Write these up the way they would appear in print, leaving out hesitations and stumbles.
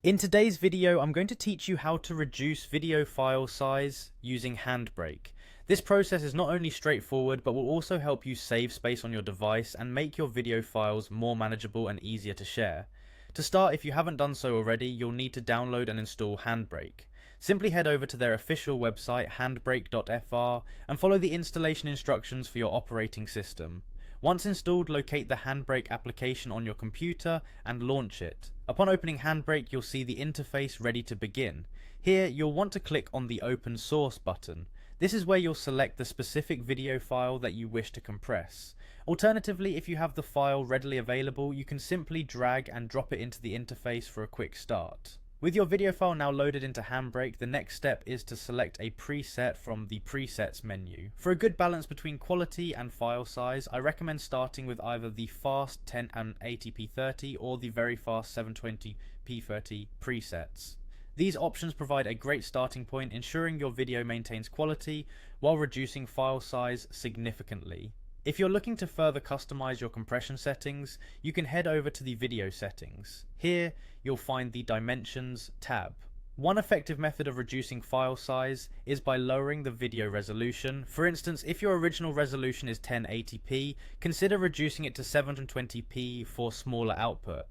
In today's video, I'm going to teach you how to reduce video file size using Handbrake. This process is not only straightforward, but will also help you save space on your device and make your video files more manageable and easier to share. To start, if you haven't done so already, you'll need to download and install Handbrake. Simply head over to their official website, handbrake.fr, and follow the installation instructions for your operating system. Once installed, locate the Handbrake application on your computer and launch it. Upon opening Handbrake, you'll see the interface ready to begin. Here, you'll want to click on the Open Source button. This is where you'll select the specific video file that you wish to compress. Alternatively, if you have the file readily available, you can simply drag and drop it into the interface for a quick start. With your video file now loaded into Handbrake, the next step is to select a preset from the Presets menu. For a good balance between quality and file size, I recommend starting with either the fast 1080p30 or the very fast 720p30 presets. These options provide a great starting point, ensuring your video maintains quality while reducing file size significantly. If you're looking to further customize your compression settings, you can head over to the video settings. Here, you'll find the Dimensions tab. One effective method of reducing file size is by lowering the video resolution. For instance, if your original resolution is 1080p, consider reducing it to 720p for smaller output.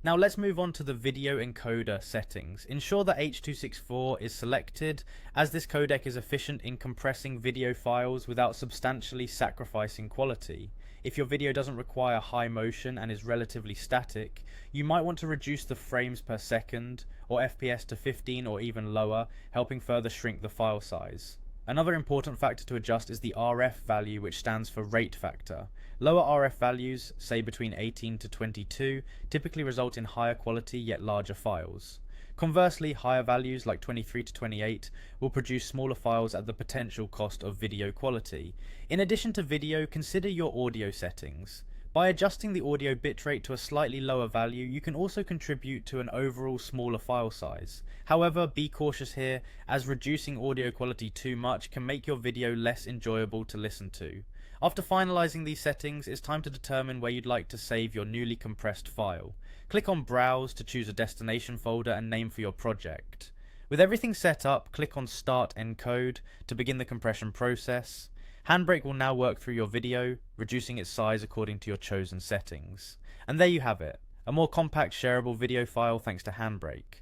Now let's move on to the video encoder settings. Ensure that H.264 is selected, as this codec is efficient in compressing video files without substantially sacrificing quality. If your video doesn't require high motion and is relatively static, you might want to reduce the frames per second or FPS to 15 or even lower, helping further shrink the file size. Another important factor to adjust is the RF value, which stands for rate factor. Lower RF values, say between 18 to 22, typically result in higher quality yet larger files. Conversely, higher values like 23 to 28 will produce smaller files at the potential cost of video quality. In addition to video, consider your audio settings. By adjusting the audio bitrate to a slightly lower value, you can also contribute to an overall smaller file size. However, be cautious here, as reducing audio quality too much can make your video less enjoyable to listen to. After finalizing these settings, it's time to determine where you'd like to save your newly compressed file. Click on Browse to choose a destination folder and name for your project. With everything set up, click on Start Encode to begin the compression process. Handbrake will now work through your video, reducing its size according to your chosen settings. And there you have it, a more compact shareable video file thanks to Handbrake.